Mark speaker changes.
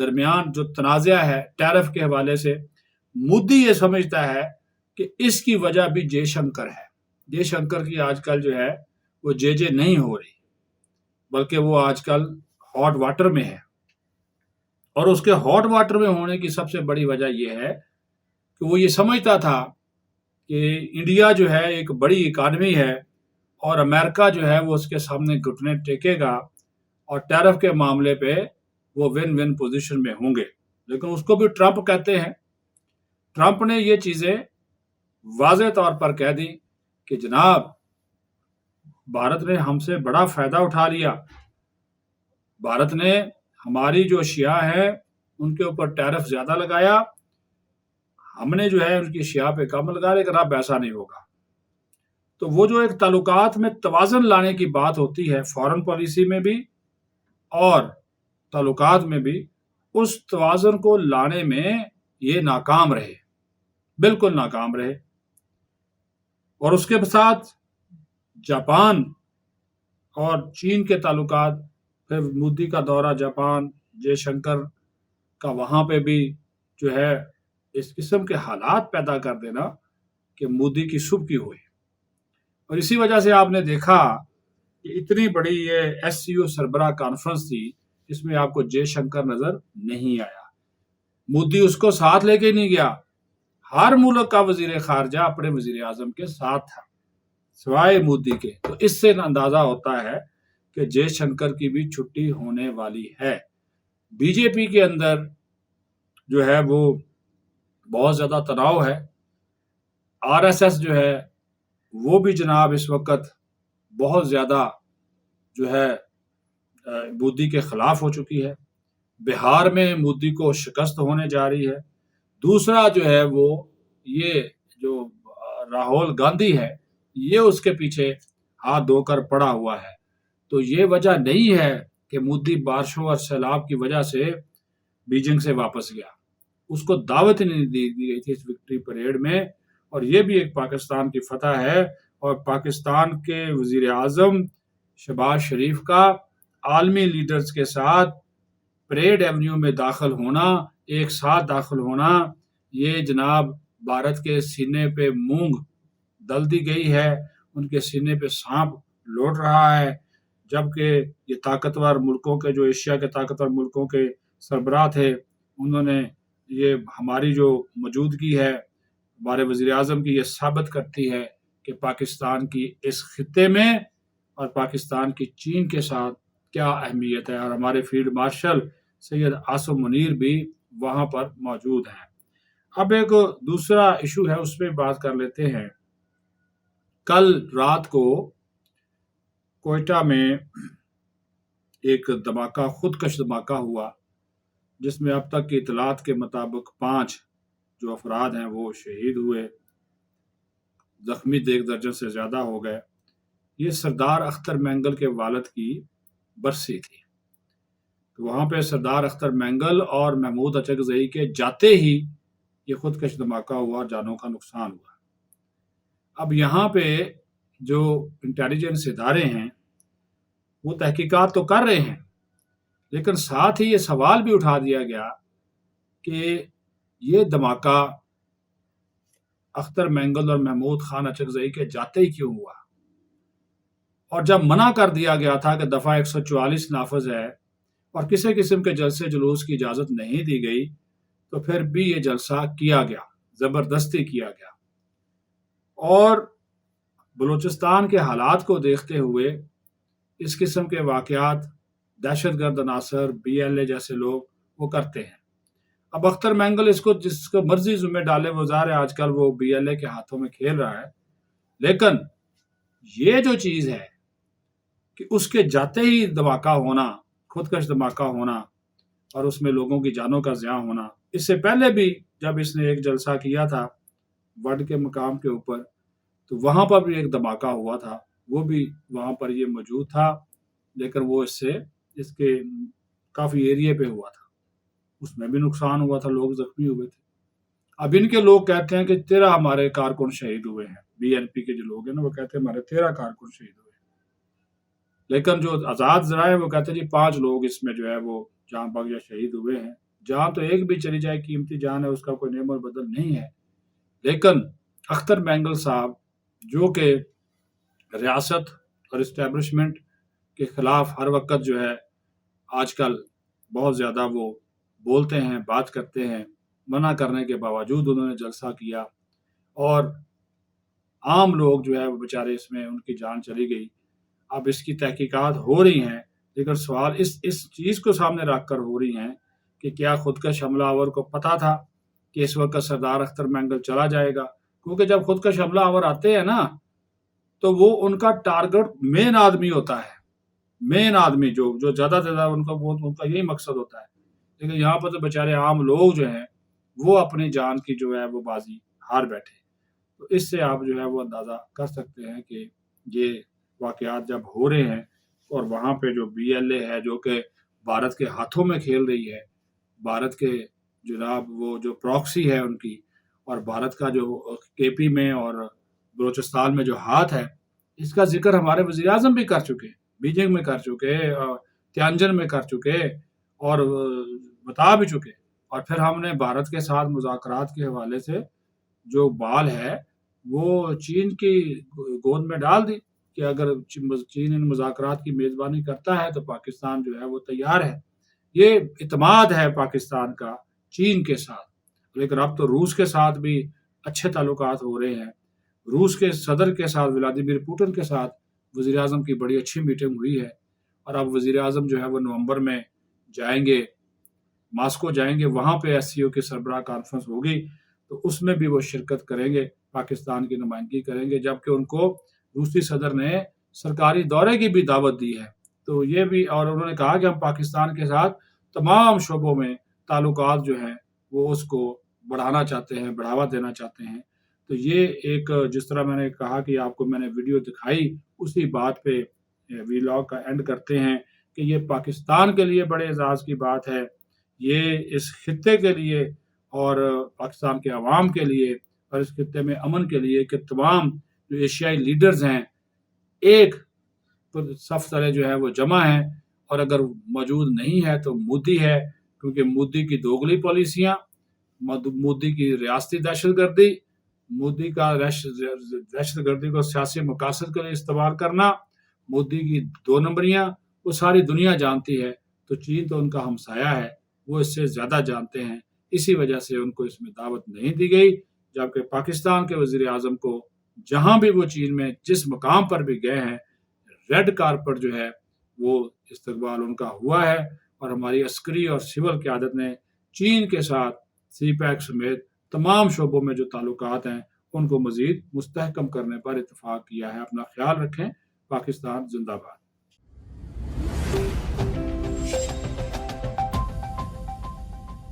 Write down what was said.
Speaker 1: درمیان جو تنازع ہے ٹیرف کے حوالے سے، مودی یہ سمجھتا ہے کہ اس کی وجہ بھی جے شنکر ہے۔ جے شنکر کی آج کل جو ہے وہ جے نہیں ہو رہی، بلکہ وہ آج کل ہاٹ واٹر میں ہے، اور اس کے ہاٹ واٹر میں ہونے کی سب سے بڑی وجہ یہ ہے کہ وہ یہ سمجھتا تھا کہ انڈیا جو ہے ایک بڑی اکانومی ہے اور امریکہ جو ہے وہ اس کے سامنے گھٹنے ٹیکے گا، اور ٹیرف کے معاملے پہ وہ ون ون پوزیشن میں ہوں گے۔ لیکن اس کو بھی ٹرمپ کہتے ہیں۔ ٹرمپ نے یہ چیزیں واضح طور پر کہہ دی کہ جناب بھارت نے ہم سے بڑا فائدہ اٹھا لیا، بھارت نے ہماری جو اشیاء ہیں ان کے اوپر ٹیرف زیادہ لگایا، ہم نے جو ہے ان کی اشیاء پہ کم لگا، لیکن اب ایسا نہیں ہوگا۔ تو وہ جو ایک تعلقات میں توازن لانے کی بات ہوتی ہے فارن پالیسی میں بھی اور تعلقات میں بھی، اس توازن کو لانے میں یہ ناکام رہے، بالکل ناکام رہے۔ اور اس کے ساتھ جاپان اور چین کے تعلقات، پھر مودی کا دورہ جاپان، جے شنکر کا وہاں پہ بھی جو ہے اس قسم کے حالات پیدا کر دینا کہ مودی کی سبکی ہوئی۔ اور اسی وجہ سے آپ نے دیکھا کہ اتنی بڑی یہ ایس سی او سربراہ کانفرنس تھی، اس میں آپ کو جے شنکر نظر نہیں آیا، مودی اس کو ساتھ لے کے نہیں گیا۔ ہر ملک کا وزیر خارجہ اپنے وزیر اعظم کے ساتھ تھا سوائے مودی کے۔ تو اس سے اندازہ ہوتا ہے کہ جے شنکر کی بھی چھٹی ہونے والی ہے۔ بی جے پی کے اندر جو ہے وہ بہت زیادہ تناؤ ہے۔ آر ایس ایس جو ہے وہ بھی جناب اس وقت بہت زیادہ جو ہے مودی کے خلاف ہو چکی ہے۔ بہار میں مودی کو شکست ہونے جا رہی ہے۔ دوسرا جو ہے وہ یہ جو راہل گاندھی ہے، یہ اس کے پیچھے ہاتھ دھو کر پڑا ہوا ہے۔ تو یہ وجہ نہیں ہے کہ مودی بارشوں اور سیلاب کی وجہ سے بیجنگ سے واپس گیا، اس کو دعوت نہیں دی گئی تھی اس وکٹری پریڈ میں۔ اور یہ بھی ایک پاکستان کی فتح ہے، اور پاکستان کے وزیر اعظم شہباز شریف کا عالمی لیڈرز کے ساتھ پریڈ ایونیو میں داخل ہونا، ایک ساتھ داخل ہونا، یہ جناب بھارت کے سینے پہ مونگ دل دی گئی ہے، ان کے سینے پہ سانپ لوٹ رہا ہے، جبکہ یہ طاقتور ملکوں کے جو ایشیا کے طاقتور ملکوں کے سربراہ تھے، انہوں نے یہ ہماری جو موجودگی ہے ہمارے وزیر اعظم کی، یہ ثابت کرتی ہے کہ پاکستان کی اس خطے میں اور پاکستان کی چین کے ساتھ کیا اہمیت ہے، اور ہمارے فیلڈ مارشل سید عاصم منیر بھی وہاں پر موجود ہیں۔ اب ایک دوسرا ایشو ہے، اس پہ بات کر لیتے ہیں۔ کل رات کو کوئٹہ میں ایک دھماکہ، خودکش دھماکہ ہوا، جس میں اب تک کی اطلاعات کے مطابق 5 جو افراد ہیں وہ شہید ہوئے، زخمی 1 درجن سے زیادہ ہو گئے۔ یہ سردار اختر مینگل کے والد کی برسی تھی۔ تو وہاں پہ سردار اختر مینگل اور محمود اچکزئی کے جاتے ہی یہ خودکش دھماکہ ہوا، جانوں کا نقصان ہوا۔ اب یہاں پہ جو انٹیلیجنس ادارے ہیں وہ تحقیقات تو کر رہے ہیں، لیکن ساتھ ہی یہ سوال بھی اٹھا دیا گیا کہ یہ دھماکہ اختر مینگل اور محمود خان اچکزئی کے جاتے ہی کیوں ہوا؟ اور جب منع کر دیا گیا تھا کہ دفعہ 144 نافذ ہے اور کسی قسم کے جلسے جلوس کی اجازت نہیں دی گئی، تو پھر بھی یہ جلسہ کیا گیا، زبردستی کیا گیا۔ اور بلوچستان کے حالات کو دیکھتے ہوئے اس قسم کے واقعات دہشت گرد عناصر، بی ایل اے جیسے لوگ وہ کرتے ہیں۔ اب اختر مینگل اس کو جس کو مرضی ذمہ ڈالے، وہ ظاہر ہے آج کل وہ بی ایل اے کے ہاتھوں میں کھیل رہا ہے، لیکن یہ جو چیز ہے کہ اس کے جاتے ہی دھماکہ ہونا، خودکش دھماکہ ہونا، اور اس میں لوگوں کی جانوں کا ضیاع ہونا، اس سے پہلے بھی جب اس نے ایک جلسہ کیا تھا وڈ کے مقام کے اوپر، تو وہاں پر بھی ایک دھماکہ ہوا تھا، وہ بھی وہاں پر یہ موجود تھا، لیکن وہ اس کے کافی ایریے پہ ہوا تھا، اس میں بھی نقصان ہوا تھا، لوگ زخمی ہوئے تھے۔ اب ان کے لوگ کہتے ہیں کہ 13 ہمارے کارکن شہید ہوئے ہیں، بی این پی کے جو لوگ ہیں نا وہ کہتے ہیں ہمارے 13 کارکن شہید ہوئے ہیں، لیکن جو آزاد ذرائع وہ کہتے ہیں جی 5 لوگ اس میں جو ہے وہ جاں بحق یا شہید ہوئے ہیں۔ جان تو ایک بھی چلی جائے قیمتی جان ہے، اس کا کوئی نعم البدل نہیں ہے، لیکن اختر مینگل صاحب جو کہ ریاست اور اسٹیبلشمنٹ کے خلاف ہر وقت جو ہے آج کل بہت زیادہ وہ بولتے ہیں، بات کرتے ہیں، منع کرنے کے باوجود انہوں نے جلسہ کیا اور عام لوگ جو ہے وہ بیچارے اس میں ان کی جان چلی گئی۔ اب اس کی تحقیقات ہو رہی ہیں، لیکن سوال اس چیز کو سامنے رکھ کر ہو رہی ہیں کہ کیا خودکش حملہ آور کو پتہ تھا کہ اس وقت سردار اختر مینگل چلا جائے گا؟ کیونکہ جب خودکش حملہ آور آتے ہیں نا تو وہ ان کا ٹارگٹ مین آدمی ہوتا ہے، مین آدمی جو زیادہ سے زیادہ ان کا یہی مقصد ہوتا ہے، لیکن یہاں پر تو بیچارے عام لوگ جو ہیں وہ اپنی جان کی جو ہے وہ بازی ہار بیٹھے۔ تو اس سے آپ جو ہے وہ اندازہ کر سکتے ہیں کہ یہ واقعات جب ہو رہے ہیں اور وہاں پہ جو بی ایل اے ہے جو کہ بھارت کے ہاتھوں میں کھیل رہی ہے، بھارت کے جناب وہ جو پراکسی ہے ان کی، اور بھارت کا جو کے پی میں اور بلوچستان میں جو ہاتھ ہے، اس کا ذکر ہمارے وزیر اعظم بھی کر چکے، بیجنگ میں کر چکے، تیانجن میں کر چکے اور بتا بھی چکے، اور پھر ہم نے بھارت کے ساتھ مذاکرات کے حوالے سے جو بال ہے وہ چین کی گود میں ڈال دی کہ اگر چین ان مذاکرات کی میزبانی کرتا ہے تو پاکستان جو ہے وہ تیار ہے۔ یہ اعتماد ہے پاکستان کا چین کے ساتھ، لیکن اب تو روس کے ساتھ بھی اچھے تعلقات ہو رہے ہیں۔ روس کے صدر کے ساتھ ولادیمیر پوٹن کے ساتھ وزیر اعظم کی بڑی اچھی میٹنگ ہوئی ہے، اور اب وزیر اعظم جو ہے وہ نومبر میں جائیں گے، ماسکو جائیں گے، وہاں پہ ایس سی او کی سربراہ کانفرنس ہوگی تو اس میں بھی وہ شرکت کریں گے، پاکستان کی نمائندگی کریں گے، جبکہ ان کو روسی صدر نے سرکاری دورے کی بھی دعوت دی ہے۔ تو یہ بھی، اور انہوں نے کہا کہ ہم پاکستان کے ساتھ تمام شعبوں میں تعلقات جو ہیں وہ اس کو بڑھانا چاہتے ہیں، بڑھاوا دینا چاہتے ہیں۔ تو یہ ایک، جس طرح میں نے کہا کہ آپ کو میں نے ویڈیو دکھائی، اسی بات پہ ویلاگ کا اینڈ کرتے ہیں کہ یہ پاکستان کے لیے بڑے اعزاز کی بات ہے، یہ اس خطے کے لیے اور پاکستان کے عوام کے لیے اور اس خطے میں امن کے لیے کہ تمام جو ایشیائی لیڈرز ہیں ایک صف تلے جو ہے وہ جمع ہیں، اور اگر موجود نہیں ہے تو مودی ہے، کیونکہ مودی کی دوغلی پالیسیاں، مودی کی ریاستی دہشت گردی، مودی کا دہشت گردی کو سیاسی مقاصد کے لیے استعمال کرنا، مودی کی دو نمبریاں، وہ ساری دنیا جانتی ہے۔ تو چین تو ان کا ہمسایہ ہے، وہ اس سے زیادہ جانتے ہیں، اسی وجہ سے ان کو اس میں دعوت نہیں دی گئی، جبکہ پاکستان کے وزیر اعظم کو جہاں بھی وہ چین میں جس مقام پر بھی گئے ہیں، ریڈ کارپٹ جو ہے وہ استقبال ان کا ہوا ہے، اور ہماری عسکری اور سول قیادت نے چین کے ساتھ سی پیک سمیت تمام شعبوں میں جو تعلقات ہیں ان کو مزید مستحکم کرنے پر اتفاق کیا ہے۔ اپنا خیال رکھیں۔ پاکستان زندہ باد۔